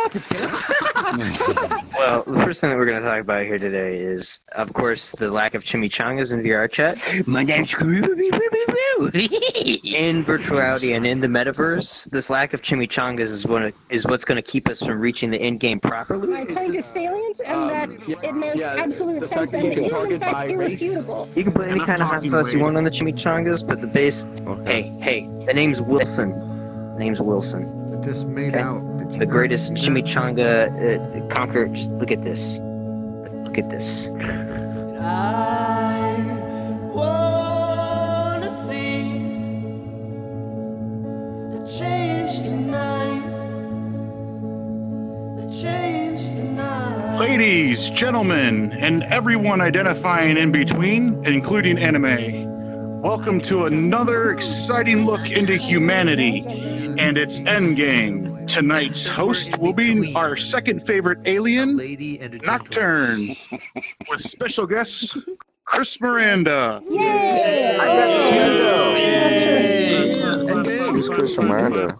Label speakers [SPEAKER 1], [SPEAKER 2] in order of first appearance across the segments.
[SPEAKER 1] Well, the first thing that we're going to talk about here today is, of course, the lack of chimichangas in VRchat.
[SPEAKER 2] My name's
[SPEAKER 1] In virtuality and in the metaverse, this lack of chimichangas is what's going to keep us from reaching the end game properly.
[SPEAKER 3] My point is salient, and that it makes absolute sense, and it is in fact irrefutable.
[SPEAKER 1] You can put any kind of hot sauce you want on the chimichangas, but the base... Hey, the name's Wilson. The name's Wilson.
[SPEAKER 4] Just made out.
[SPEAKER 1] The greatest chimichanga conqueror. Just look at this. Look at this.
[SPEAKER 5] I wanna see a change tonight. A change tonight.
[SPEAKER 6] Ladies, gentlemen, and everyone identifying in between, including anime, welcome to another exciting look into humanity and its endgame. Tonight's host will be our second favorite alien, Nocturne, with special guest, Cris Miranda.
[SPEAKER 3] Yay!
[SPEAKER 7] Who's Cris Miranda?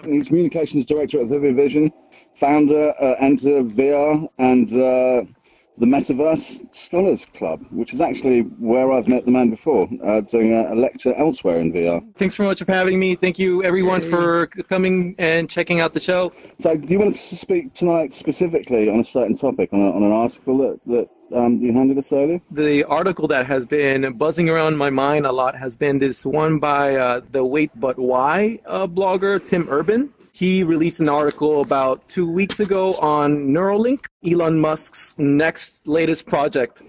[SPEAKER 7] He's Communications Director at Vivid Vision, founder at Enter VR, and the Metaverse Scholars Club, which is actually where I've met the man before, doing a lecture elsewhere in VR.
[SPEAKER 8] Thanks so much for having me. Thank you, everyone, for coming and checking out the show.
[SPEAKER 7] So, do you want to speak tonight specifically on a certain topic, on an article that you handed us earlier?
[SPEAKER 8] The article that has been buzzing around my mind a lot has been this one by the Wait But Why blogger, Tim Urban. He released an article about 2 weeks ago on Neuralink, Elon Musk's latest project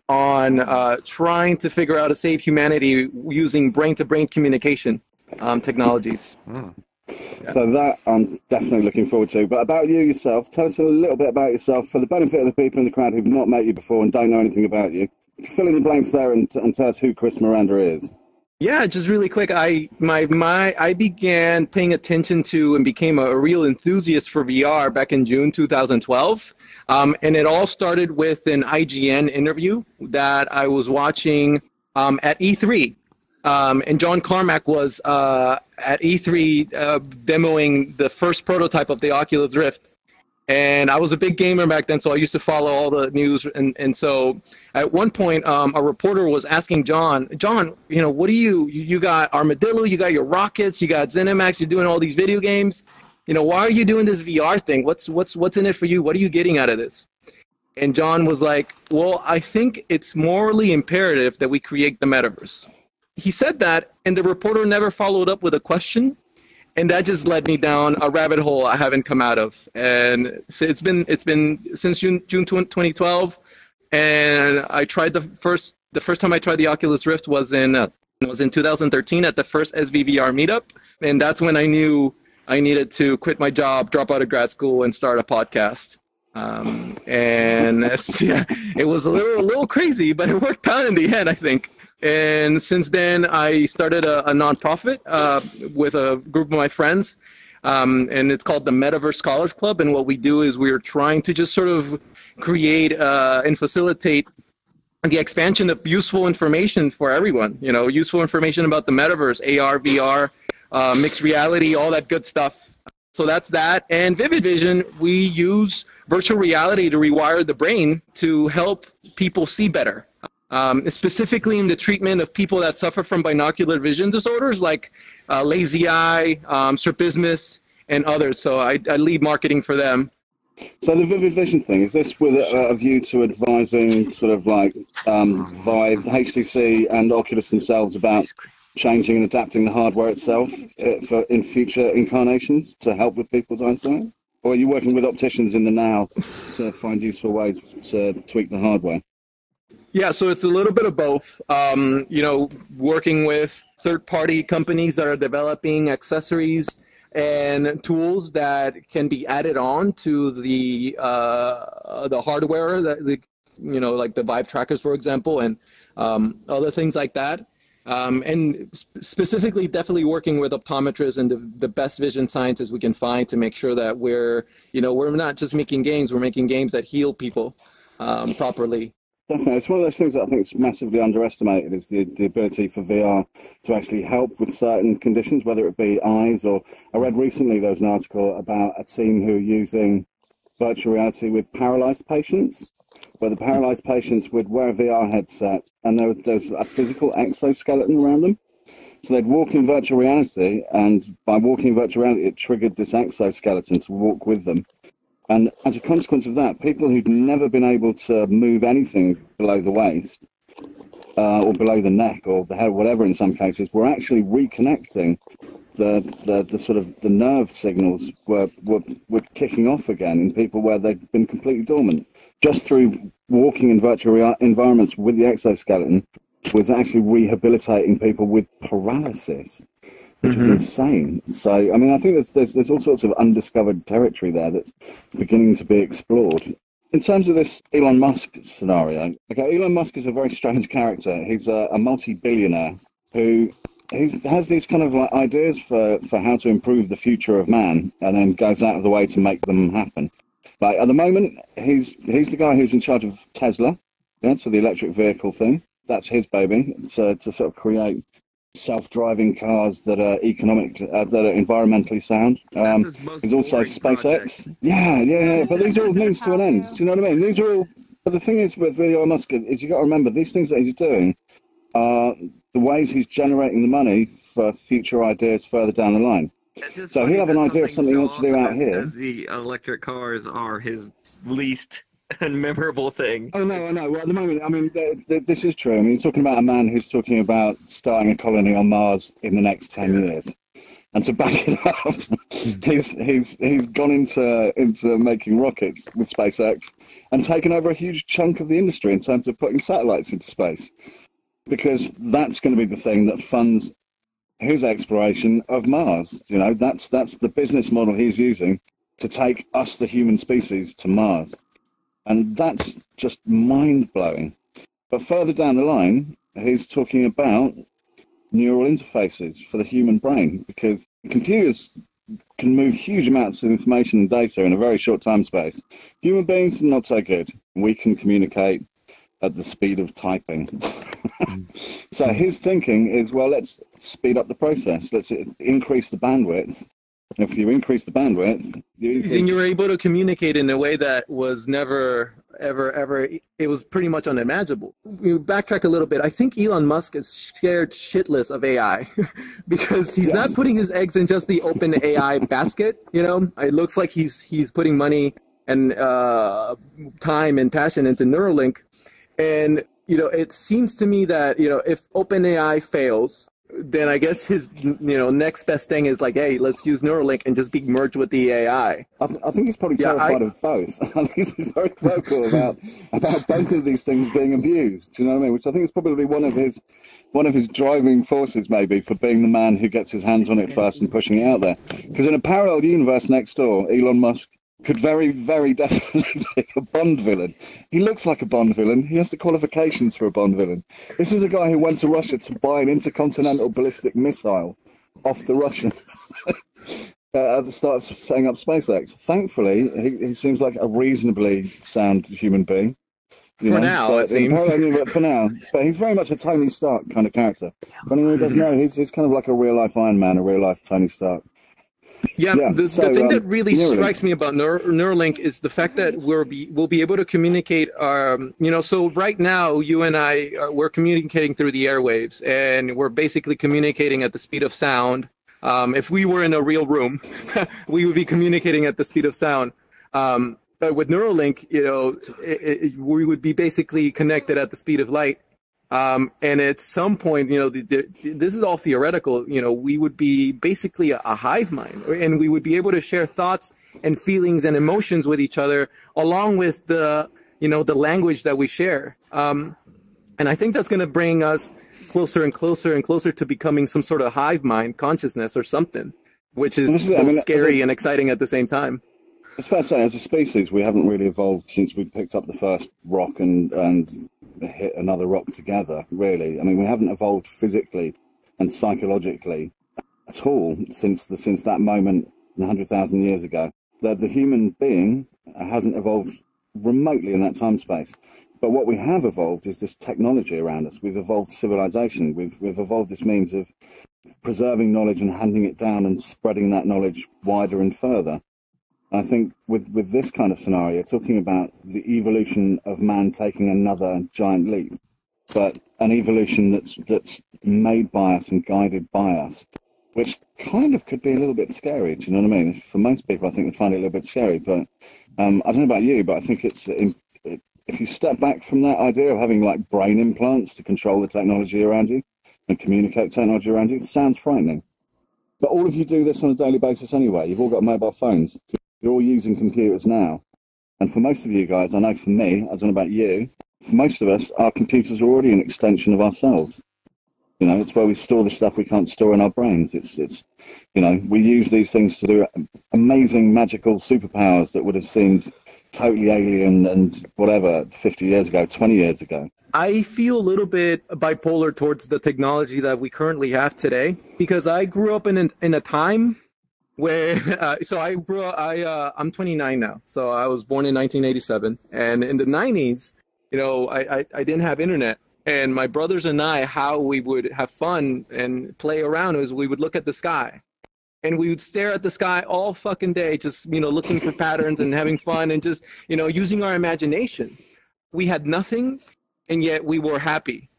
[SPEAKER 8] on trying to figure out how to save humanity using brain-to-brain communication technologies.
[SPEAKER 7] Yeah. So that I'm definitely looking forward to. But about you yourself, tell us a little bit about yourself for the benefit of the people in the crowd who've not met you before and don't know anything about you. Fill in the blanks there and tell us who Cris Miranda is.
[SPEAKER 8] Yeah, just really quick. I began paying attention to and became a real enthusiast for VR back in June 2012. And it all started with an IGN interview that I was watching at E3. And John Carmack was at E3 demoing the first prototype of the Oculus Rift. And I was a big gamer back then, so I used to follow all the news. And so at one point, a reporter was asking John, you know, what do you got Armadillo, you got your rockets, you got ZeniMax, you're doing all these video games. You know, why are you doing this VR thing? What's in it for you? What are you getting out of this? And John was like, well, I think it's morally imperative that we create the metaverse. He said that, and the reporter never followed up with a question. And that just led me down a rabbit hole I haven't come out of. And so it's been since June 2012. And I tried the first time I tried the Oculus Rift was in 2013 at the first SVVR meetup. And that's when I knew I needed to quit my job, drop out of grad school, and start a podcast. And it was a little crazy, but it worked out in the end, I think. And since then, I started a nonprofit with a group of my friends, and it's called the Metaverse Scholars Club. And what we do is we're trying to just sort of create and facilitate the expansion of useful information for everyone. You know, useful information about the metaverse, AR, VR, mixed reality, all that good stuff. So that's that. And Vivid Vision, we use virtual reality to rewire the brain to help people see better. Specifically in the treatment of people that suffer from binocular vision disorders like lazy eye, strabismus, and others. So I lead marketing for them.
[SPEAKER 7] So the Vivid Vision thing, is this with a view to advising sort of like Vive, HTC and Oculus themselves about changing and adapting the hardware itself in future incarnations to help with people's eyesight? Or are you working with opticians in the now to find useful ways to tweak the hardware?
[SPEAKER 8] Yeah, so it's a little bit of both. You know, working with third-party companies that are developing accessories and tools that can be added on to the hardware, you know, like the Vive trackers, for example, and other things like that. And specifically, definitely working with optometrists and the best vision scientists we can find to make sure that we're not just making games, we're making games that heal people properly.
[SPEAKER 7] Definitely. It's one of those things that I think is massively underestimated, is the ability for VR to actually help with certain conditions, whether it be eyes or... I read recently there was an article about a team who are using virtual reality with paralyzed patients, where the paralyzed patients would wear a VR headset and there's a physical exoskeleton around them. So they'd walk in virtual reality, and by walking in virtual reality, it triggered this exoskeleton to walk with them. And as a consequence of that, people who'd never been able to move anything below the waist, or below the neck, or the head, whatever in some cases, were actually reconnecting. The sort of the nerve signals were kicking off again in people where they'd been completely dormant. Just through walking in virtual environments with the exoskeleton was actually rehabilitating people with paralysis, which is insane. So, I mean, I think there's all sorts of undiscovered territory there that's beginning to be explored. In terms of this Elon Musk scenario, okay, Elon Musk is a very strange character. He's a multi-billionaire who has these kind of like ideas for how to improve the future of man, and then goes out of the way to make them happen. Like at the moment, he's the guy who's in charge of Tesla, yeah, so the electric vehicle thing. That's his baby, to sort of create self-driving cars that are environmentally sound. There's also SpaceX. Yeah, but these are all means to an end. Do you know what I mean? These are all. But the thing is with Elon Musk is you got to remember these things that he's doing are the ways he's generating the money for future ideas further down the line. So he'll have an idea of something he wants to do out here.
[SPEAKER 2] The electric cars are his least memorable thing.
[SPEAKER 7] Oh, no, I know. Well, at the moment, I mean, this is true. I mean, you're talking about a man who's talking about starting a colony on Mars in the next 10 years. And to back it up, he's gone into making rockets with SpaceX and taken over a huge chunk of the industry in terms of putting satellites into space. Because that's going to be the thing that funds his exploration of Mars. You know, that's the business model he's using to take us, the human species, to Mars. And that's just mind-blowing. But further down the line, he's talking about neural interfaces for the human brain, because computers can move huge amounts of information and data in a very short time space. Human beings, not so good. We can communicate at the speed of typing. So his thinking is, well, let's speed up the process. Let's increase the bandwidth. If you increase the bandwidth,
[SPEAKER 8] then you're able to communicate in a way that was never, ever, it was pretty much unimaginable. You backtrack a little bit. I think Elon Musk is scared shitless of AI because he's not putting his eggs in just the open AI basket. You know, it looks like he's putting money and time and passion into Neuralink. And, you know, it seems to me that, you know, if OpenAI fails, then I guess his, you know, next best thing is like, hey, let's use Neuralink and just be merged with the AI.
[SPEAKER 7] I think he's probably terrified of both. I think he's very vocal about both of these things being abused. Do you know what I mean? Which I think is probably one of his driving forces, maybe, for being the man who gets his hands on it first and pushing it out there. Because in a parallel universe next door, Elon Musk could very, very definitely be a Bond villain. He looks like a Bond villain. He has the qualifications for a Bond villain. This is a guy who went to Russia to buy an intercontinental ballistic missile off the Russians at the start of setting up SpaceX. Thankfully, he seems like a reasonably sound human being.
[SPEAKER 8] For now, it seems.
[SPEAKER 7] For now. But he's very much a Tony Stark kind of character. For anyone who doesn't know, he's kind of like a real-life Iron Man, a real-life Tony Stark.
[SPEAKER 8] Yeah, the thing that really strikes me about Neuralink is the fact that we'll be able to communicate. You know, so right now you and I we're communicating through the airwaves, and we're basically communicating at the speed of sound. If we were in a real room, we would be communicating at the speed of sound. But with Neuralink, you know, we would be basically connected at the speed of light. And at some point, you know, this is all theoretical, you know, we would be basically a hive mind, and we would be able to share thoughts and feelings and emotions with each other, along with the, you know, the language that we share. And I think that's going to bring us closer and closer and closer to becoming some sort of hive mind consciousness or something, which is both scary and exciting at the same time.
[SPEAKER 7] It's fair to say, as a species, we haven't really evolved since we picked up the first rock and hit another rock together, really. I mean, we haven't evolved physically and psychologically at all since that moment 100,000 years ago. The human being hasn't evolved remotely in that time space. But what we have evolved is this technology around us. We've evolved civilization. We've evolved this means of preserving knowledge and handing it down and spreading that knowledge wider and further. I think with this kind of scenario, talking about the evolution of man taking another giant leap, but an evolution that's made by us and guided by us, which kind of could be a little bit scary. Do you know what I mean? For most people, I think they find it a little bit scary. But I don't know about you, but I think if you step back from that idea of having like brain implants to control the technology around you and communicate technology around you, it sounds frightening. But all of you do this on a daily basis anyway. You've all got mobile phones. You're all using computers now. And for most of you guys, I know for me, I don't know about you, for most of us, our computers are already an extension of ourselves. You know, it's where we store the stuff we can't store in our brains. It's you know, we use these things to do amazing, magical superpowers that would have seemed totally alien and whatever 50 years ago, 20 years ago.
[SPEAKER 8] I feel a little bit bipolar towards the technology that we currently have today, because I grew up in a time where, so I grew up, I'm 29 now, so I was born in 1987, and in the 90s, you know, I didn't have internet, and my brothers and I, how we would have fun and play around was we would look at the sky. And we would stare at the sky all fucking day, just, you know, looking for patterns and having fun and just, you know, using our imagination. We had nothing, and yet we were happy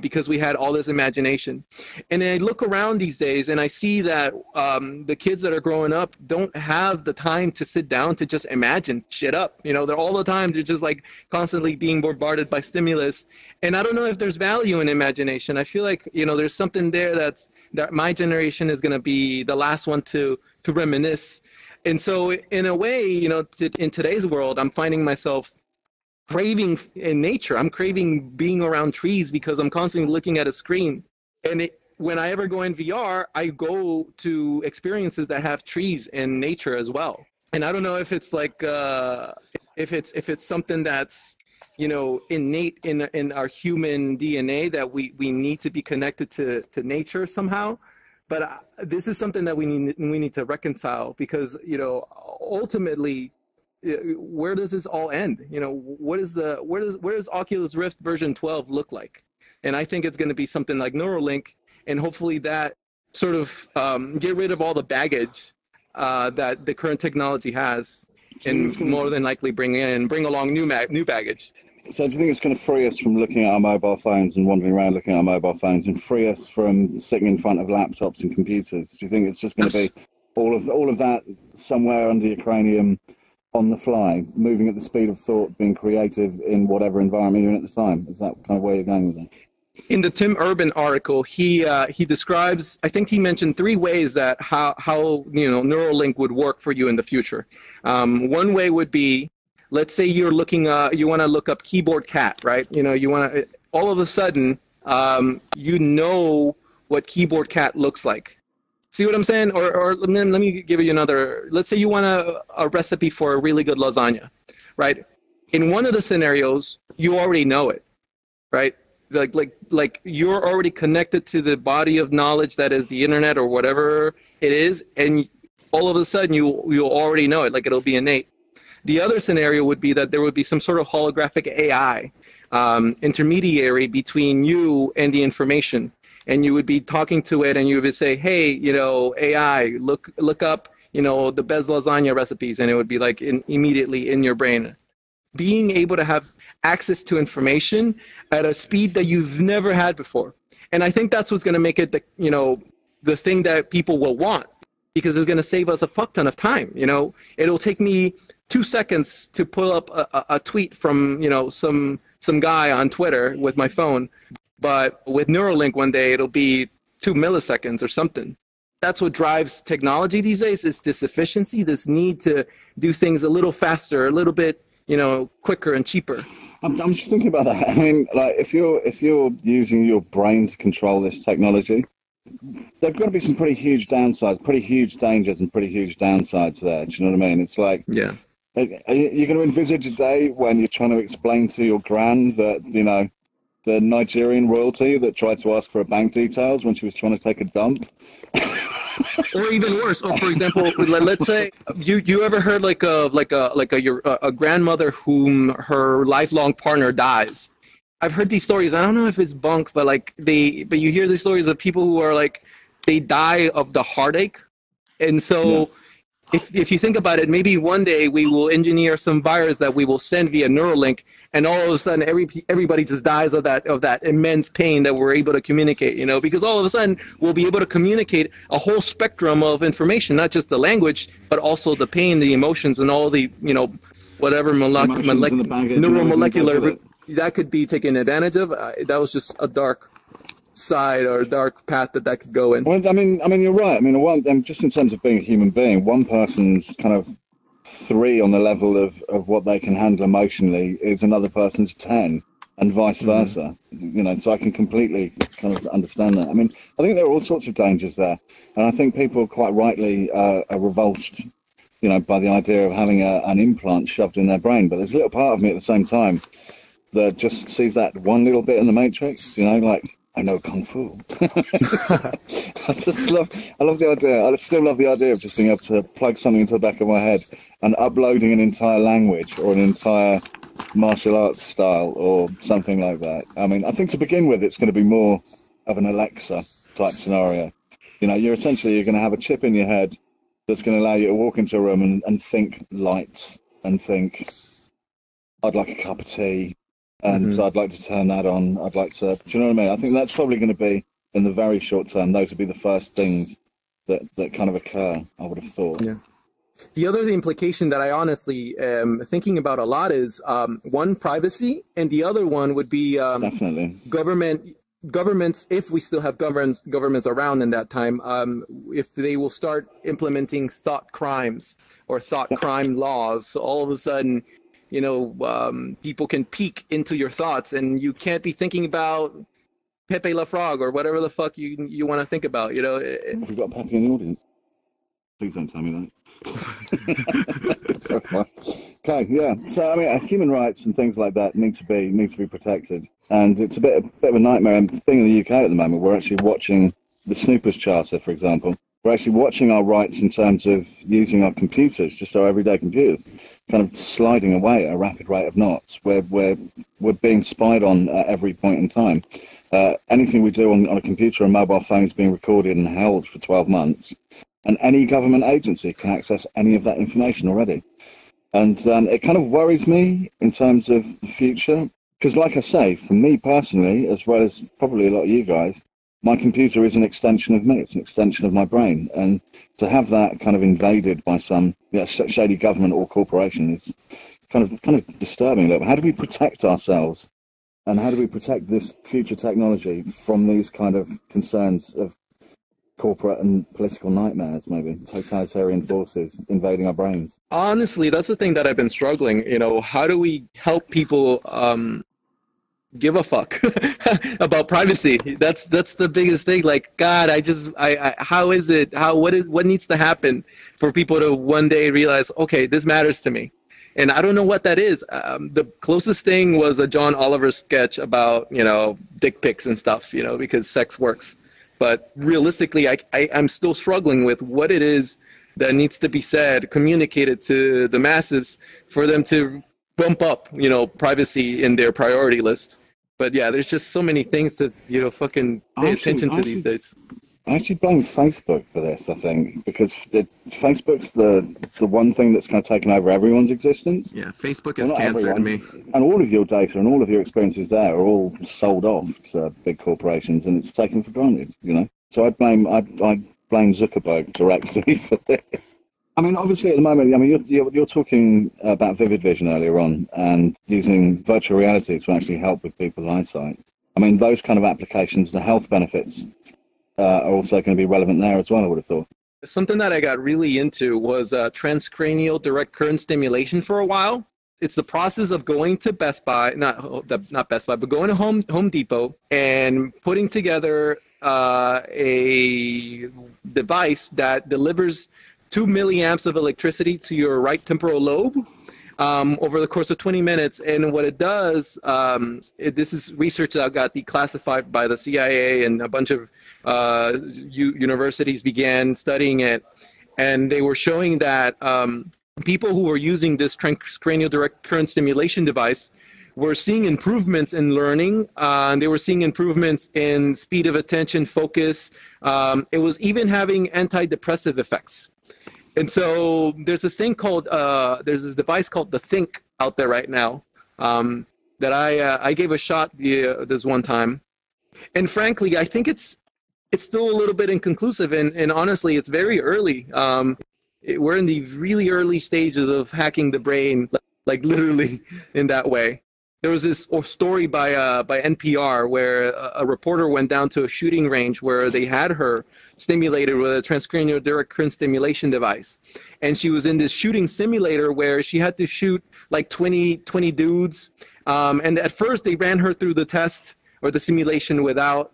[SPEAKER 8] because we had all this imagination. And I look around these days and I see that the kids that are growing up don't have the time to sit down to just imagine shit up. You know, they're all the time, they're just like constantly being bombarded by stimulus. And I don't know if there's value in imagination. I feel like, you know, there's something there that my generation is going to be the last one to reminisce. And so in a way, you know, in today's world, I'm finding myself craving in nature. I'm craving being around trees because I'm constantly looking at a screen. And when I ever go in VR, I go to experiences that have trees and nature as well. And I don't know if it's like if it's something that's, you know, innate in our human DNA, that we need to be connected to nature somehow. But this is something that we need to reconcile, because, you know, ultimately, where does this all end? You know, where does Oculus Rift version 12 look like? And I think it's going to be something like Neuralink, and hopefully that sort of get rid of all the baggage that the current technology has, and more than likely bring along new baggage.
[SPEAKER 7] So do you think it's going to free us from looking at our mobile phones and wandering around looking at our mobile phones, and free us from sitting in front of laptops and computers? Do you think it's just going to be all of that somewhere under your cranium, on the fly, moving at the speed of thought, being creative in whatever environment you're in at the time? Is that kind of where you're going with it?
[SPEAKER 8] In the Tim Urban article, he describes, I think he mentioned 3 ways that how you know, Neuralink would work for you in the future. One way would be, let's say you're looking, you want to look up keyboard cat, right? You know, you want to, all of a sudden, you know what keyboard cat looks like. See what I'm saying? Or let me give you another. Let's say you want a recipe for a really good lasagna, right? In one of the scenarios, you already know it, right? Like you're already connected to the body of knowledge that is the internet or whatever it is, and all of a sudden you'll already know it. Like, it'll be innate. The other scenario would be that there would be some sort of holographic AI intermediary between you and the information. And you would be talking to it, and you would say, hey, you know, AI, look up, you know, the best lasagna recipes, and it would be like immediately in your brain. Being able to have access to information at a speed that you've never had before. And I think that's what's going to make it, the thing that people will want, because it's going to save us a fuck ton of time. You know, it'll take me 2 seconds to pull up a tweet from, you know, some guy on Twitter with my phone. But with Neuralink one day, it'll be 2 milliseconds or something. That's what drives technology these days, is this efficiency, this need to do things a little faster, a little bit, you know, quicker and cheaper.
[SPEAKER 7] I'm just thinking about that. I mean, like, if you're using your brain to control this technology, there've got to be some pretty huge downsides, pretty huge dangers, and pretty huge downsides there. Do you know what I mean? It's like,
[SPEAKER 8] yeah.
[SPEAKER 7] You're going to envisage a day when you're trying to explain to your gran that, you know, the Nigerian royalty that tried to ask for her bank details when she was trying to take a dump.
[SPEAKER 8] Or even worse. Oh, for example, let's say you ever heard like a grandmother whom her lifelong partner dies. I've heard these stories. I don't know if it's bunk, but but you hear these stories of people who are like, they die of the heartache, and so if you think about it, maybe one day we will engineer some virus that we will send via Neuralink, and all of a sudden everybody just dies of that immense pain that we're able to communicate, you know, because all of a sudden we'll be able to communicate a whole spectrum of information, not just the language, but also the pain, the emotions, and all the, you know, whatever neuromolecular that could be taken advantage of. That was just a dark side or a dark path that could go in.
[SPEAKER 7] Well, I mean, you're right. I mean, just in terms of being a human being, one person's kind of 3 on the level of what they can handle emotionally is another person's 10, and vice versa. You know, so I can completely kind of understand that. I mean, I think there are all sorts of dangers there, and I think people quite rightly are revulsed, you know, by the idea of having an implant shoved in their brain. But there's a little part of me at the same time that just sees that one little bit in the Matrix, you know, like, I know Kung Fu. I love the idea. I still love the idea of just being able to plug something into the back of my head and uploading an entire language or an entire martial arts style or something like that. I mean, I think to begin with, it's going to be more of an Alexa type scenario. You know, you're going to have a chip in your head that's going to allow you to walk into a room and think lights and think, I'd like a cup of tea. And so I'd like to turn that on. I'd like to, do you know what I mean? I think that's probably going to be, in the very short term, those would be the first things that kind of occur, I would have thought.
[SPEAKER 8] Yeah. The other implication that I honestly am thinking about a lot is, one, privacy, and the other one would be
[SPEAKER 7] definitely
[SPEAKER 8] governments, if we still have governments around in that time, if they will start implementing thought crimes or thought crime laws. So all of a sudden, you know, people can peek into your thoughts, and you can't be thinking about Pepe La Frog or whatever the fuck you want to think about. You know,
[SPEAKER 7] we've got Pepe in the audience. Please don't tell me that. Okay, yeah. So I mean, human rights and things like that need to be protected, and it's a bit of a nightmare. And being in the UK at the moment, we're actually watching the Snoopers Charter, for example. We're actually watching our rights in terms of using our computers, just our everyday computers, kind of sliding away at a rapid rate of knots. We're being spied on at every point in time. Anything we do on a computer or mobile phone is being recorded and held for 12 months. And any government agency can access any of that information already. And it kind of worries me in terms of the future. Because like I say, for me personally, as well as probably a lot of you guys, my computer is an extension of me. It's an extension of my brain. And to have that kind of invaded by some shady government or corporation is kind of disturbing. Look, how do we protect ourselves? And how do we protect this future technology from these kind of concerns of corporate and political nightmares, maybe totalitarian forces invading our brains?
[SPEAKER 8] Honestly, that's the thing that I've been struggling. You know, how do we help people give a fuck about privacy? That's the biggest thing. Like, God, what needs to happen for people to one day realize, okay, this matters to me? And I don't know what that is. The closest thing was a John Oliver sketch about, you know, dick pics and stuff, you know, because sex works. But realistically, I'm still struggling with what it is that needs to be said, communicated to the masses for them to bump up, you know, privacy in their priority list. But yeah, there's just so many things to, you know, fucking pay attention to these days.
[SPEAKER 7] I actually blame Facebook for this, I think, because Facebook's the one thing that's kind of taken over everyone's existence.
[SPEAKER 8] Yeah, Facebook is cancer to me.
[SPEAKER 7] And all of your data and all of your experiences there are all sold off to big corporations, and it's taken for granted, you know. So I blame Zuckerberg directly for this. I mean, obviously at the moment, I mean, you're talking about vivid vision earlier on and using virtual reality to actually help with people's eyesight. I mean, those kind of applications, the health benefits are also going to be relevant there as well, I would have thought.
[SPEAKER 8] Something that I got really into was transcranial direct current stimulation for a while. It's the process of going to Best Buy, not Best Buy, but going to Home Depot and putting together a device that delivers 2 milliamps of electricity to your right temporal lobe over the course of 20 minutes. And what it does, this is research that got declassified by the CIA, and a bunch of universities began studying it. And they were showing that people who were using this transcranial direct current stimulation device were seeing improvements in learning. They were seeing improvements in speed of attention, focus. It was even having antidepressive effects. And so there's this thing called, there's this device called the Think out there right now that I gave a shot this one time. And frankly, I think it's still a little bit inconclusive, and honestly, it's very early. We're in the really early stages of hacking the brain, like literally in that way. There was this story by NPR where a reporter went down to a shooting range where they had her stimulated with a transcranial direct current stimulation device. And she was in this shooting simulator where she had to shoot like 20 dudes. And at first they ran her through the test or the simulation without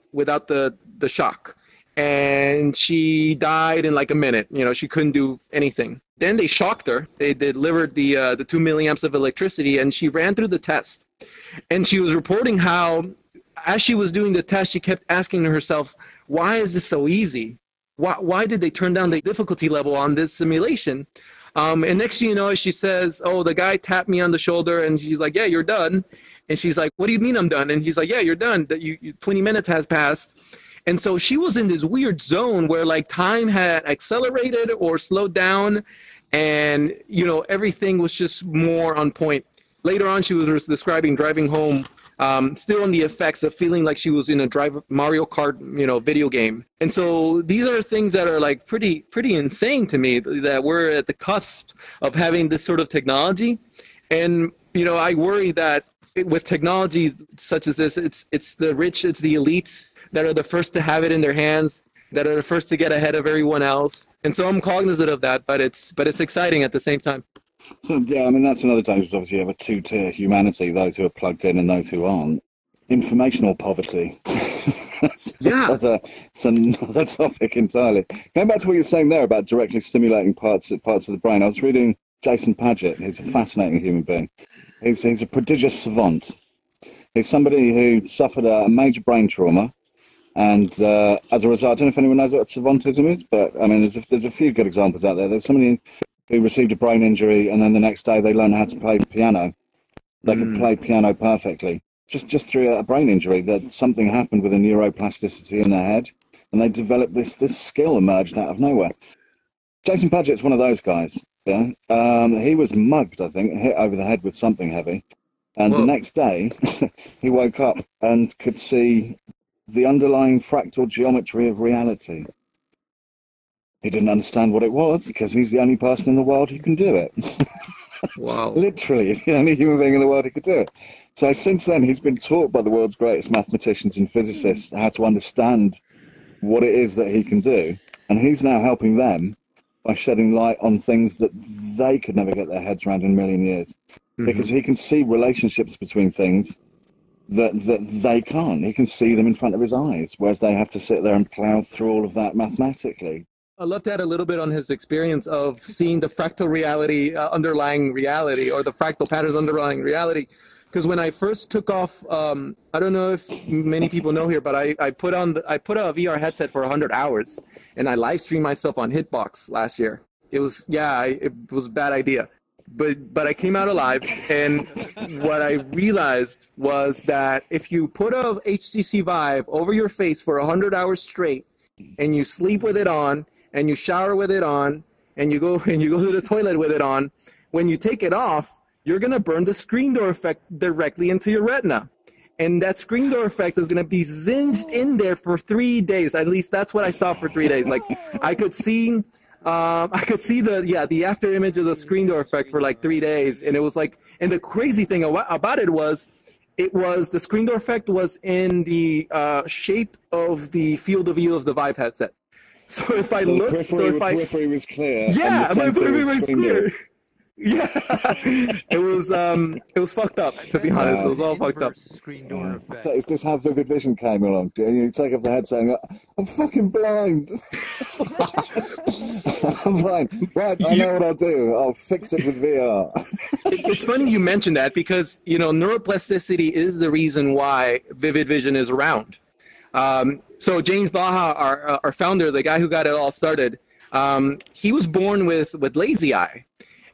[SPEAKER 8] the shock. And she died in like a minute. You know, she couldn't do anything. Then they shocked her. They delivered the 2 milliamps of electricity, and she ran through the test. And she was reporting how, as she was doing the test, she kept asking herself, why is this so easy? Why did they turn down the difficulty level on this simulation? And next thing you know, she says, oh, the guy tapped me on the shoulder, and she's like, yeah, you're done. And she's like, what do you mean I'm done? And he's like, yeah, you're done. 20 minutes has passed. And so she was in this weird zone where like time had accelerated or slowed down, and you know, everything was just more on point. Later on, she was describing driving home, still on the effects of feeling like she was in a Mario Kart, you know, video game. And so these are things that are like pretty insane to me, that we're at the cusp of having this sort of technology. And you know, I worry that with technology such as this, it's the rich, it's the elites that are the first to have it in their hands, that are the first to get ahead of everyone else. And so I'm cognizant of that, but it's exciting at the same time.
[SPEAKER 7] So, yeah, I mean, that's another danger. Obviously, you have a two-tier humanity, those who are plugged in and those who aren't. Informational poverty.
[SPEAKER 8] Yeah.
[SPEAKER 7] It's another topic entirely. Going back to what you were saying there about directly stimulating parts of the brain, I was reading Jason Paget, who's a fascinating human being. He's a prodigious savant. He's somebody who suffered a major brain trauma, and as a result, I don't know if anyone knows what savantism is, but I mean, there's a few good examples out there. There's somebody who received a brain injury, and then the next day they learned how to play piano. They could play piano perfectly, just through a brain injury. That something happened with a neuroplasticity in their head, and they developed this skill emerged out of nowhere. Jason Paget's one of those guys. Yeah, he was mugged, I think, hit over the head with something heavy, and the next day he woke up and could see the underlying fractal geometry of reality. He didn't understand what it was because he's the only person in the world who can do it.
[SPEAKER 8] Wow.
[SPEAKER 7] Literally, the only human being in the world who could do it. So since then, he's been taught by the world's greatest mathematicians and physicists how to understand what it is that he can do. And he's now helping them by shedding light on things that they could never get their heads around in a million years. Because he can see relationships between things that they can't. He can see them in front of his eyes, whereas they have to sit there and plow through all of that mathematically.
[SPEAKER 8] I'd love to add a little bit on his experience of seeing the fractal reality underlying reality, or the fractal patterns underlying reality. Because when I first took off, I don't know if many people know here, but I put a VR headset for 100 hours, and I live streamed myself on Hitbox last year. It was a bad idea, but I came out alive. And what I realized was that if you put a HTC Vive over your face for 100 hours straight, and you sleep with it on, and you shower with it on, and you go to the toilet with it on, when you take it off, you're going to burn the screen door effect directly into your retina. And that screen door effect is going to be zinged in there for 3 days. At least that's what I saw for 3 days. Like, I could see the after image of the screen door effect for like 3 days. And it was like, and the crazy thing about it was the screen door effect was in the shape of the field of view of the Vive headset. So if I look,
[SPEAKER 7] periphery was clear.
[SPEAKER 8] Yeah, my periphery was clear. Yeah, it was fucked up, to be honest. It was all fucked up.
[SPEAKER 2] Screen door effect.
[SPEAKER 7] So is this how Vivid Vision came along? You take off the headset and go, I'm fucking blind. I'm blind. Right, I know what I'll do. I'll fix it with VR.
[SPEAKER 8] It's funny you mentioned that, because, you know, neuroplasticity is the reason why Vivid Vision is around. So James Baha, our founder, the guy who got it all started, he was born with lazy eye.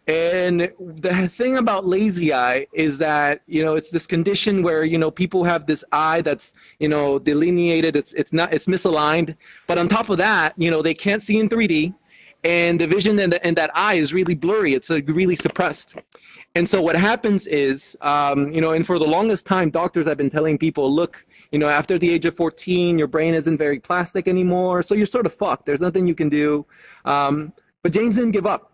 [SPEAKER 8] And the thing about lazy eye is that, you know, it's this condition where, you know, people have this eye that's, you know, delineated, it's misaligned. But on top of that, you know, they can't see in 3D. and the vision in that eye is really blurry. It's really suppressed. And so what happens is, you know, and for the longest time, doctors have been telling people, look, you know, after the age of 14, your brain isn't very plastic anymore, so you're sort of fucked. There's nothing you can do. But James didn't give up.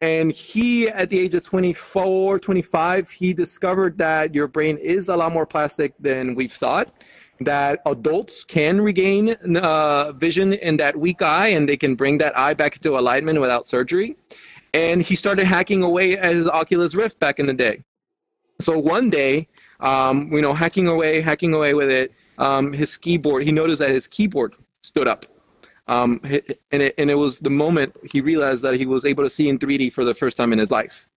[SPEAKER 8] And he, at the age of 24, 25, he discovered that your brain is a lot more plastic than we've thought, that adults can regain vision in that weak eye, and they can bring that eye back into alignment without surgery. And he started hacking away at his Oculus Rift back in the day. So one day, you know, hacking away with it, his keyboard, he noticed that his keyboard stood up. And it was the moment he realized that he was able to see in 3D for the first time in his life.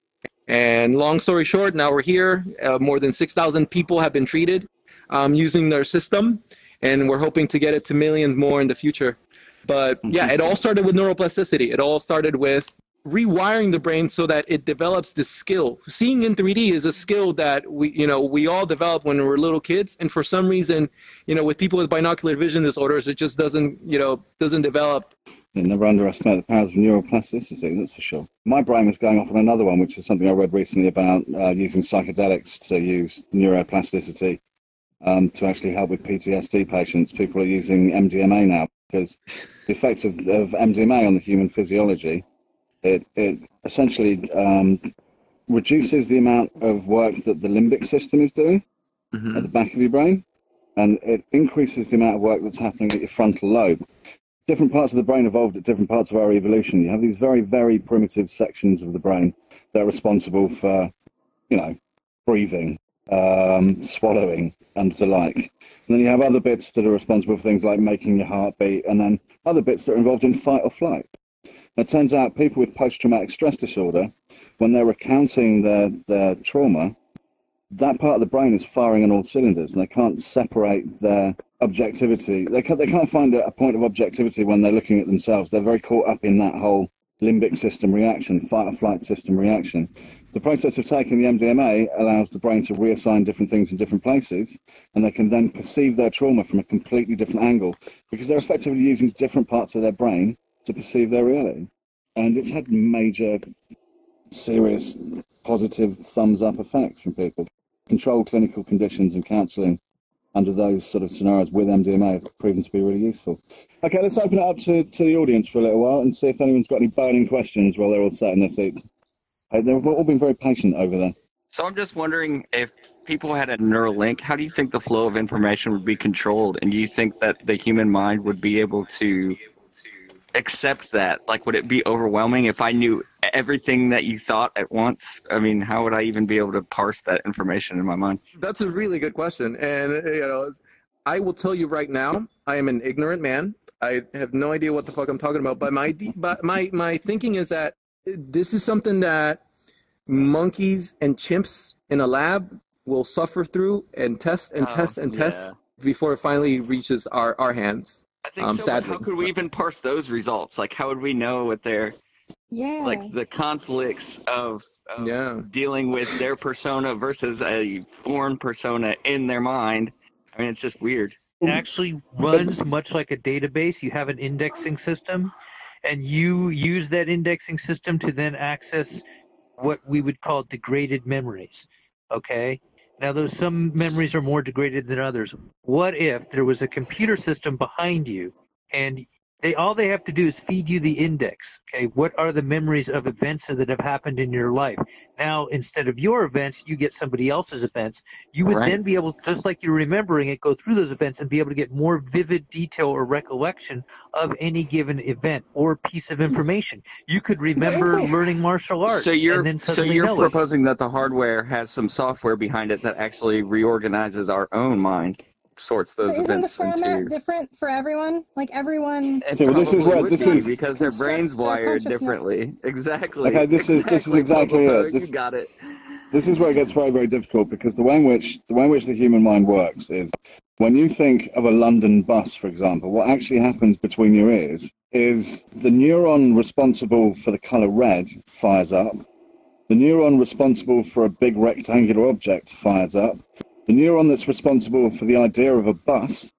[SPEAKER 8] And long story short, now we're here. More than 6,000 people have been treated using their system, and we're hoping to get it to millions more in the future. But yeah, it all started with neuroplasticity. It all started with rewiring the brain so that it develops this skill. Seeing in 3D is a skill that we all develop when we were little kids, and for some reason, you know, with people with binocular vision disorders, it just doesn't develop.
[SPEAKER 7] You never underestimate the powers of neuroplasticity, that's for sure. My brain was going off on another one, which is something I read recently about using psychedelics to use neuroplasticity to actually help with PTSD patients. People are using MDMA now because the effect of MDMA on the human physiology, it essentially reduces the amount of work that the limbic system is doing at the back of your brain, and it increases the amount of work that's happening at your frontal lobe. Different parts of the brain evolved at different parts of our evolution. You have these very, very primitive sections of the brain that are responsible for, you know, breathing, swallowing, and the like. And then you have other bits that are responsible for things like making your heart beat, and then other bits that are involved in fight or flight. It turns out people with post-traumatic stress disorder, when they're recounting their trauma, that part of the brain is firing on all cylinders, and they can't separate their objectivity. They can't find a point of objectivity when they're looking at themselves. They're very caught up in that whole limbic system reaction, fight or flight system reaction. The process of taking the MDMA allows the brain to reassign different things in different places, and they can then perceive their trauma from a completely different angle, because they're effectively using different parts of their brain to perceive their reality. And it's had major, serious, positive thumbs-up effects from people. Controlled clinical conditions and counselling under those sort of scenarios with MDMA have proven to be really useful. Okay, let's open it up to the audience for a little while and see if anyone's got any burning questions while they're all sat in their seats. They've all been very patient over there.
[SPEAKER 2] So I'm just wondering, if people had a Neuralink, how do you think the flow of information would be controlled? And do you think that the human mind would be able to accept that? Like, would it be overwhelming if I knew everything that you thought at once? I mean, how would I even be able to parse that information in my mind?
[SPEAKER 8] That's a really good question. And, you know, I will tell you right now, I am an ignorant man. I have no idea what the fuck I'm talking about. But my thinking is that this is something that monkeys and chimps in a lab will suffer through and test and test and test before it finally reaches our hands.
[SPEAKER 2] I think so.
[SPEAKER 8] Sadly.
[SPEAKER 2] How could we even parse those results? Like, how would we know what they're, like, the conflicts of dealing with their persona versus a foreign persona in their mind? I mean, it's just weird.
[SPEAKER 4] It actually runs much like a database. You have an indexing system, and you use that indexing system to then access what we would call degraded memories. Okay? Now, some memories are more degraded than others. What if there was a computer system behind you, and all they have to do is feed you the index? Okay, what are the memories of events that have happened in your life? Now, instead of your events, you get somebody else's events. You would then be able, just like you're remembering it, go through those events and be able to get more vivid detail or recollection of any given event or piece of information. You could remember learning martial arts.
[SPEAKER 2] So you're
[SPEAKER 4] know
[SPEAKER 2] proposing that the hardware has some software behind it that actually reorganizes our own mind, sorts those events into.
[SPEAKER 3] Isn't the format different for everyone? Like, everyone.
[SPEAKER 7] So this is where
[SPEAKER 2] because their brain's wired differently. Exactly.
[SPEAKER 7] Okay, this is exactly it.
[SPEAKER 2] You got it.
[SPEAKER 7] This is where it gets very, very difficult, because the way in which the human mind works is, when you think of a London bus, for example, what actually happens between your ears is the neuron responsible for the color red fires up. The neuron responsible for a big rectangular object fires up. The neuron that's responsible for the idea of a bus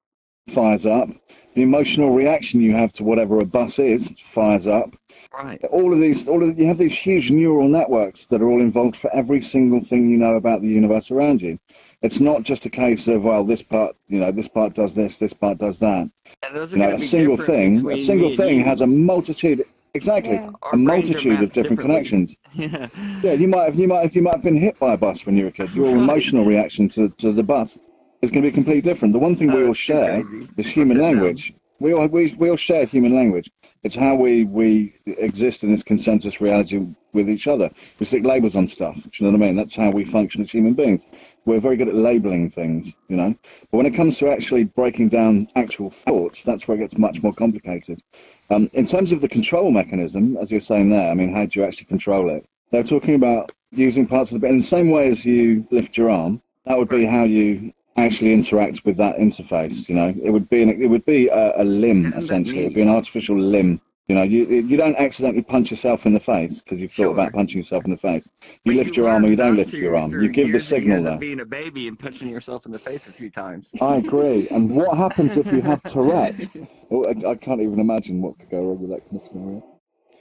[SPEAKER 7] fires up. The emotional reaction you have to whatever a bus is fires up.
[SPEAKER 2] Right.
[SPEAKER 7] You have these huge neural networks that are all involved for every single thing you know about the universe around you. It's not just a case of, well, this part does this part does that.
[SPEAKER 2] And those are
[SPEAKER 7] a single thing has a multitude. Exactly,
[SPEAKER 3] Yeah.
[SPEAKER 7] a multitude of different connections.
[SPEAKER 2] Yeah.
[SPEAKER 7] Yeah, you might have been hit by a bus when you were a kid. Your emotional reaction to the bus is going to be completely different. The one thing we all share is human language. We all share human language. It's how we exist in this consensus reality with each other. We stick labels on stuff. Do you know what I mean? That's how we function as human beings. We're very good at labeling things, you know. But when it comes to actually breaking down actual thoughts, that's where it gets much more complicated. In terms of the control mechanism, as you're saying there, I mean, how do you actually control it? They're talking about using parts of the brain in the same way as you lift your arm. That would be how you actually interact with that interface. You know, it would be a limb. Essentially. It would be an artificial limb. You know, you don't accidentally punch yourself in the face because you've thought about punching yourself in the face. You lift your arm or you don't lift your arm. You give the signal there.
[SPEAKER 2] Being a baby and punching yourself in the face a few times.
[SPEAKER 7] I agree. And what happens if you have Tourette's? Well, I can't even imagine what could go wrong with that kind of scenario.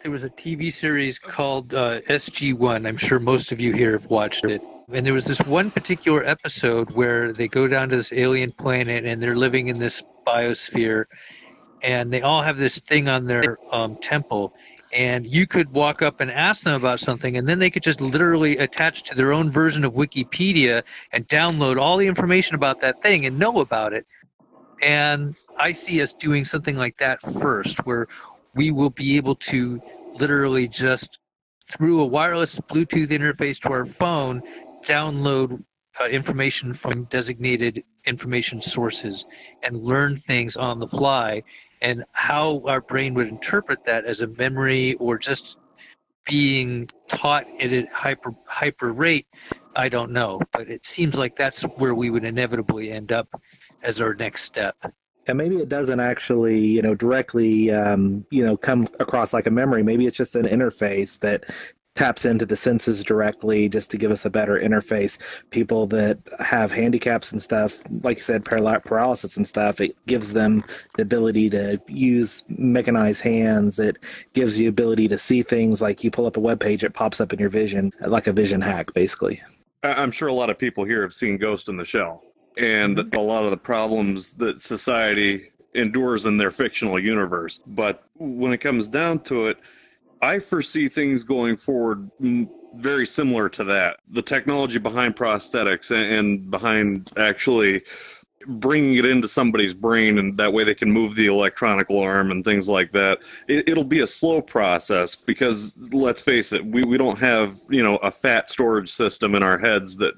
[SPEAKER 4] There was a TV series called SG-1. I'm sure most of you here have watched it. And there was this one particular episode where they go down to this alien planet and they're living in this biosphere. And they all have this thing on their temple. And you could walk up and ask them about something, and then they could just literally attach to their own version of Wikipedia and download all the information about that thing and know about it. And I see us doing something like that first, where we will be able to literally just, through a wireless Bluetooth interface to our phone, download information from designated information sources and learn things on the fly. And how our brain would interpret that as a memory or just being taught at a hyper rate, I don't know. But it seems like that's where we would inevitably end up as our next step.
[SPEAKER 9] And maybe it doesn't actually, directly, come across like a memory. Maybe it's just an interface that taps into the senses directly just to give us a better interface. People that have handicaps and stuff, like you said, paralysis and stuff, it gives them the ability to use mechanized hands. It gives you ability to see things, like you pull up a web page, it pops up in your vision, like a vision hack, basically.
[SPEAKER 10] I'm sure a lot of people here have seen Ghost in the Shell, and a lot of the problems that society endures in their fictional universe. But when it comes down to it, I foresee things going forward very similar to that. The technology behind prosthetics and behind actually bringing it into somebody's brain, and that way they can move the electronic arm and things like that. It'll be a slow process because, let's face it, we don't have, a fat storage system in our heads that,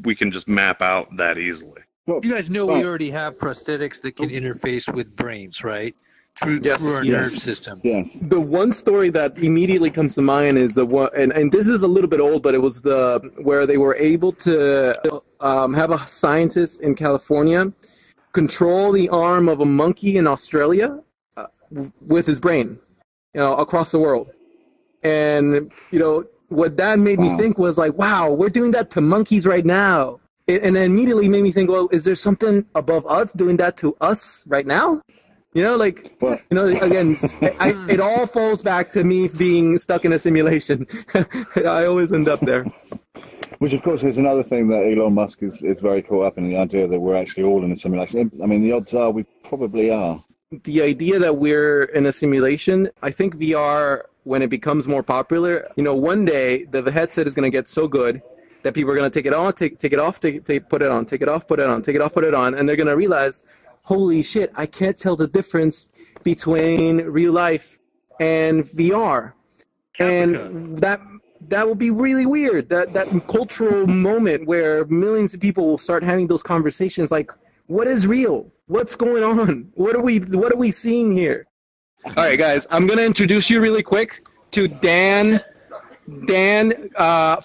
[SPEAKER 10] we can just map out that easily.
[SPEAKER 4] You guys know we already have prosthetics that can interface with brains, right? Through our nerve system.
[SPEAKER 7] Yes.
[SPEAKER 8] The one story that immediately comes to mind is the one, and this is a little bit old, but it was where they were able to have a scientist in California control the arm of a monkey in Australia with his brain, across the world. And, what that made me think was like, wow, we're doing that to monkeys right now. And then immediately made me think, well, is there something above us doing that to us right now? Again, it all falls back to me being stuck in a simulation. I always end up there.
[SPEAKER 7] Which, of course, is another thing that Elon Musk is very caught up in, the idea that we're actually all in a simulation. I mean, the odds are we probably are.
[SPEAKER 8] The idea that we're in a simulation, I think VR, when it becomes more popular, one day the headset is going to get so good that people are going to take it on, take it off, put it on, take it off, put it on, take it off, put it on, and they're going to realize, holy shit, I can't tell the difference between real life and VR. And that will be really weird. That cultural moment where millions of people will start having those conversations like, what is real? What's going on? What are we seeing here? All right, guys, I'm going to introduce you really quick to Dan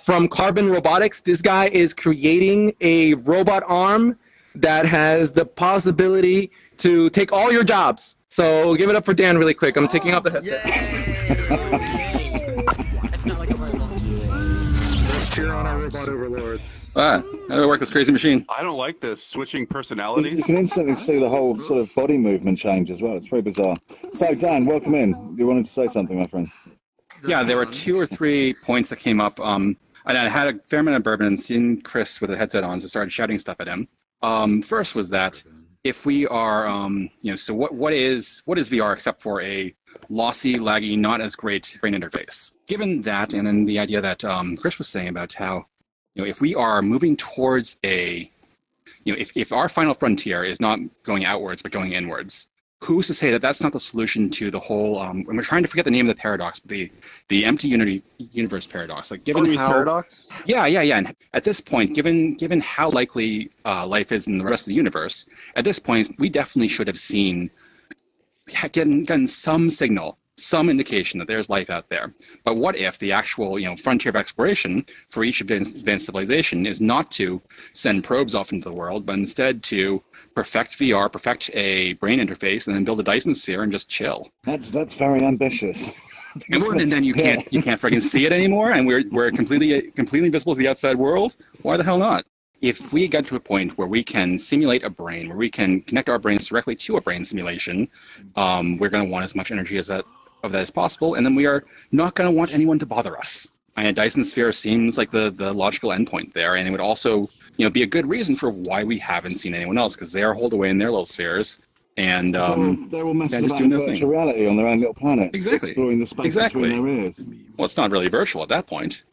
[SPEAKER 8] from Carbon Robotics. This guy is creating a robot arm that has the possibility to take all your jobs. So give it up for Dan really quick. I'm taking off the headset.
[SPEAKER 5] Let's cheer on our
[SPEAKER 10] Robot
[SPEAKER 11] overlords.
[SPEAKER 12] How do I work this crazy machine?
[SPEAKER 11] I don't like this switching personalities.
[SPEAKER 7] You can instantly see the whole sort of body movement change as well. It's very bizarre. So, Dan, welcome in. You wanted to say something, my friend?
[SPEAKER 12] Yeah, there were 2 or 3 points that came up. And I had a fair amount of bourbon and seen Chris with a headset on, so I started shouting stuff at him. First was that if we are, so what is VR except for a lossy, laggy, not as great brain interface? Given that, and then the idea that Chris was saying about how, if we are moving towards if our final frontier is not going outwards but going inwards, who's to say that that's not the solution to the whole? And we're trying to forget the name of the paradox, but the empty universe paradox. Like given
[SPEAKER 11] Fermi's
[SPEAKER 12] how
[SPEAKER 11] paradox.
[SPEAKER 12] Yeah. And at this point, given how likely life is in the rest of the universe, at this point we definitely should have gotten some signal, some indication that there's life out there. But what if the actual frontier of exploration for each advanced civilization is not to send probes off into the world, but instead to perfect VR, perfect a brain interface, and then build a Dyson sphere and just chill?
[SPEAKER 7] That's very ambitious.
[SPEAKER 12] And then you can't freaking see it anymore, and we're completely invisible to the outside world. Why the hell not? If we get to a point where we can simulate a brain, where we can connect our brains directly to a brain simulation, we're going to want as much energy of that as possible, and then we are not going to want anyone to bother us. And a Dyson sphere seems like the logical endpoint there, and it would also be a good reason for why we haven't seen anyone else, because they are holed away in their little spheres, and
[SPEAKER 7] they're all messing about in virtual reality on their own little planet,
[SPEAKER 12] exactly,
[SPEAKER 7] exploring the space between their ears.
[SPEAKER 12] Well, it's not really virtual at that point.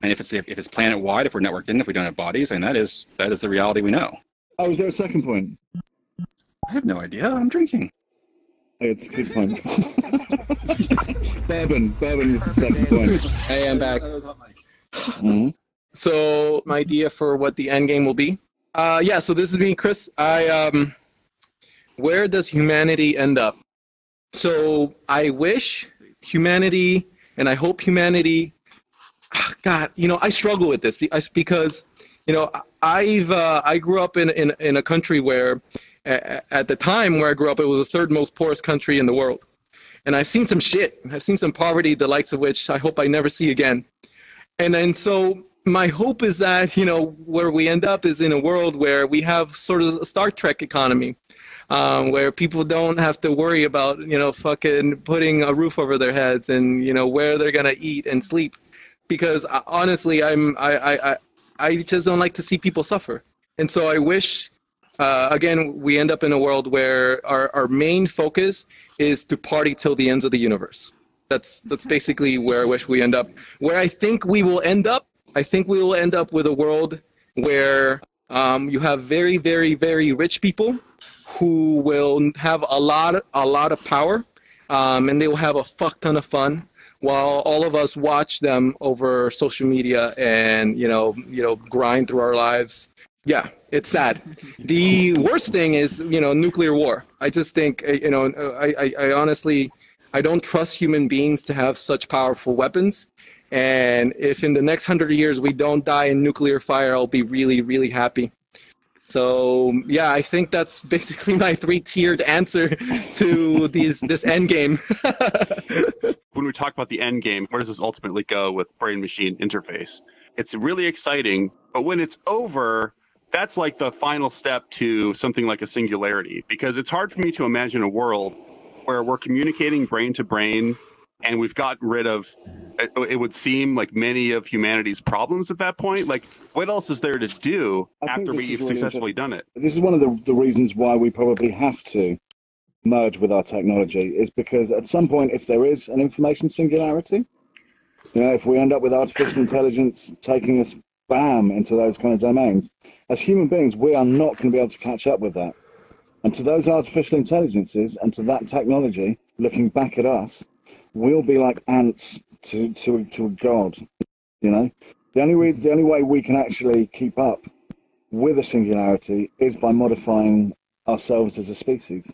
[SPEAKER 12] And if it's planet wide, if we're networked in, if we don't have bodies, and that is the reality we know.
[SPEAKER 7] Oh, is there a second point?
[SPEAKER 12] I have no idea. I'm drinking.
[SPEAKER 7] It's a good point. Bourbon is the second point.
[SPEAKER 8] Hey, I'm back.
[SPEAKER 7] Mm-hmm.
[SPEAKER 8] So, my idea for what the end game will be. So this is me, Chris. Where does humanity end up? So, I wish humanity, and I hope humanity. God, I struggle with this because, I grew up in a country where, at the time where I grew up, it was the 3rd most poorest country in the world. And I've seen some shit. I've seen some poverty, the likes of which I hope I never see again. And so my hope is that, where we end up is in a world where we have sort of a Star Trek economy, where people don't have to worry about, fucking putting a roof over their heads and, where they're going to eat and sleep. Because honestly, I just don't like to see people suffer. And so I wish, again, we end up in a world where our main focus is to party till the ends of the universe. That's basically where I wish we end up. Where I think we will end up, with a world where you have very, very, very rich people who will have a lot of power, and they will have a fuck ton of fun, while all of us watch them over social media and grind through our lives. Yeah, it's sad. The worst thing is nuclear war. I just think I honestly don't trust human beings to have such powerful weapons. And if in the next 100 years we don't die in nuclear fire, I'll be really, really happy. So yeah, I think that's basically my 3-tiered answer to this end game.
[SPEAKER 11] When we talk about the end game, where does this ultimately go with brain-machine interface? It's really exciting, but when it's over, that's like the final step to something like a singularity, because it's hard for me to imagine a world where we're communicating brain to brain and we've gotten rid of, it would seem like many of humanity's problems at that point. Like, what else is there to do after we've successfully done it?
[SPEAKER 7] This is one of the reasons why we probably have to merge with our technology, is because at some point, if there is an information singularity, if we end up with artificial intelligence taking us bam into those kind of domains, as human beings, we are not going to be able to catch up with that. And to those artificial intelligences and to that technology, looking back at us, we'll be like ants to a god. The only way we can actually keep up with a singularity is by modifying ourselves as a species.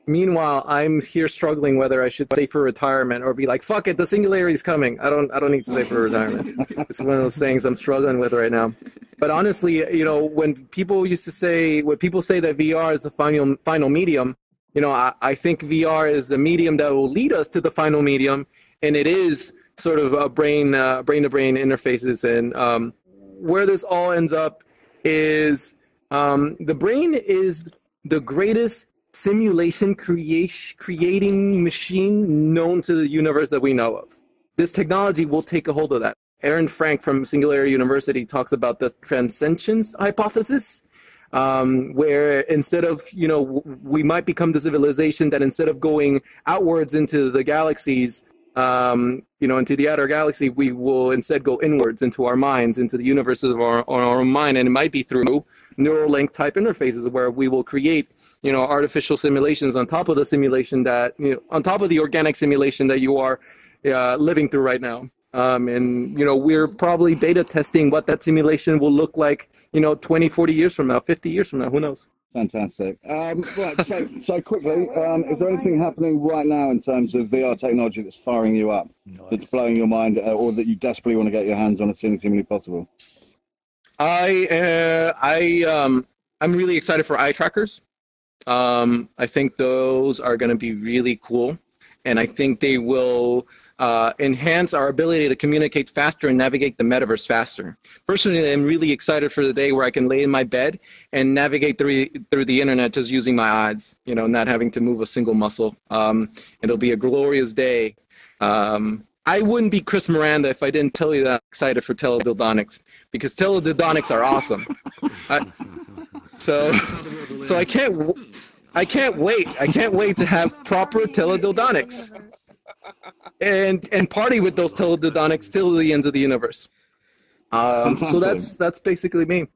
[SPEAKER 8] Meanwhile, I'm here struggling whether I should stay for retirement or be like, fuck it, the singularity's coming. I don't need to stay for retirement. It's one of those things I'm struggling with right now. But honestly, when people say that VR is the final medium, I think VR is the medium that will lead us to the final medium, and it is sort of a brain-to-brain interfaces. And where this all ends up is the brain is the greatest simulation creating machine known to the universe that we know of. This technology will take a hold of that. Aaron Frank from Singularity University talks about the transcendence hypothesis, where instead of, we might become the civilization that instead of going outwards into the galaxies, into the outer galaxy, we will instead go inwards into our minds, into the universes of our own mind. And it might be through Neuralink type interfaces where we will create, artificial simulations on top of the simulation that, on top of the organic simulation that you are living through right now. We're probably beta testing what that simulation will look like, 20, 40 years from now, 50 years from now, who knows?
[SPEAKER 7] Fantastic. Right, so quickly, is there anything happening right now in terms of VR technology that's firing you up, that's blowing your mind, or that you desperately want to get your hands on as soon as humanly possible?
[SPEAKER 8] I'm really excited for eye trackers. I think those are going to be really cool, and I think they will enhance our ability to communicate faster and navigate the metaverse faster. Personally, I'm really excited for the day where I can lay in my bed and navigate through the internet just using my eyes, not having to move a single muscle. It'll be a glorious day. I wouldn't be Cris Miranda if I didn't tell you that I'm excited for teledildonics, because teledildonics are awesome. So I can't wait. I can't wait to have proper teledildonics. And party with those teledildonics till the end of the universe. So that's basically me.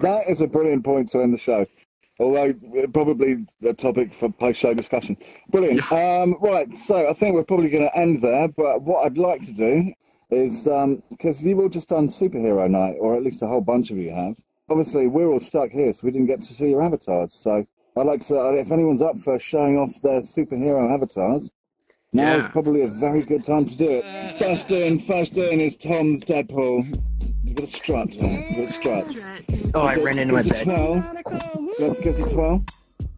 [SPEAKER 7] That is a brilliant point to end the show. Although probably a topic for post-show discussion. Brilliant. Right, so I think we're probably going to end there. But what I'd like to do is, because you've all just done superhero night, or at least a whole bunch of you have. Obviously, we're all stuck here, so we didn't get to see your avatars. So I'd like to, if anyone's up for showing off their superhero avatars, now is probably a very good time to do it. First in is Tom's Deadpool. You've got a strut, Tom. You've got a strut.
[SPEAKER 1] Oh, I ran into my bed.
[SPEAKER 7] 12. Let's give it 12.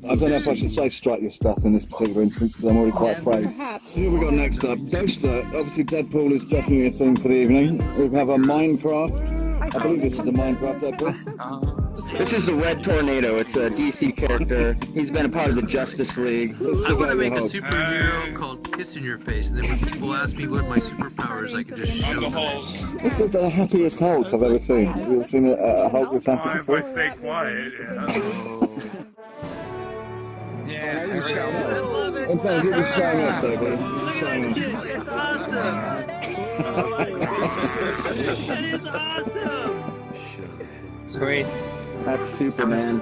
[SPEAKER 7] I don't know if I should say strut your stuff in this particular instance, because I'm already quite afraid. Here we got next up. Ghoster. Obviously, Deadpool is definitely a theme for the evening. We have a Minecraft. I believe this is a Minecraft Deadpool.
[SPEAKER 1] This is the Red Tornado. It's a DC character. He's been a part of the Justice League.
[SPEAKER 4] I want to make a superhero called Kiss in Your Face, and then when people ask me what my superpower is, I can just show them.
[SPEAKER 7] This is the happiest Hulk I've ever seen. Have you ever seen a Hulk that's happy before?
[SPEAKER 13] Stay quiet.
[SPEAKER 7] Yeah, in fact, you're just showing off, though, buddy.
[SPEAKER 13] It's awesome. That is awesome.
[SPEAKER 1] Sweet.
[SPEAKER 7] That's Superman.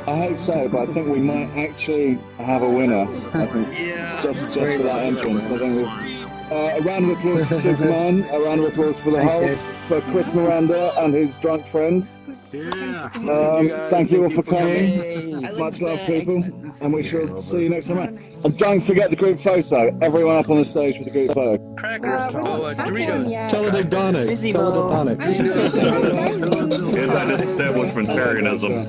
[SPEAKER 7] I hope so, but I think we might actually have a winner. I think just for that entrance. I think a round of applause for Superman. A round of applause for the Hulk, for Cris Miranda and his drunk friend. Thank you all for coming. Much love, people, and we shall see you next time. And don't forget the group photo. Everyone up on the stage with the group photo.
[SPEAKER 4] Crackers, Doritos.
[SPEAKER 9] Teledildonics. Teledildonics.
[SPEAKER 10] Anti-disestablishmentarianism.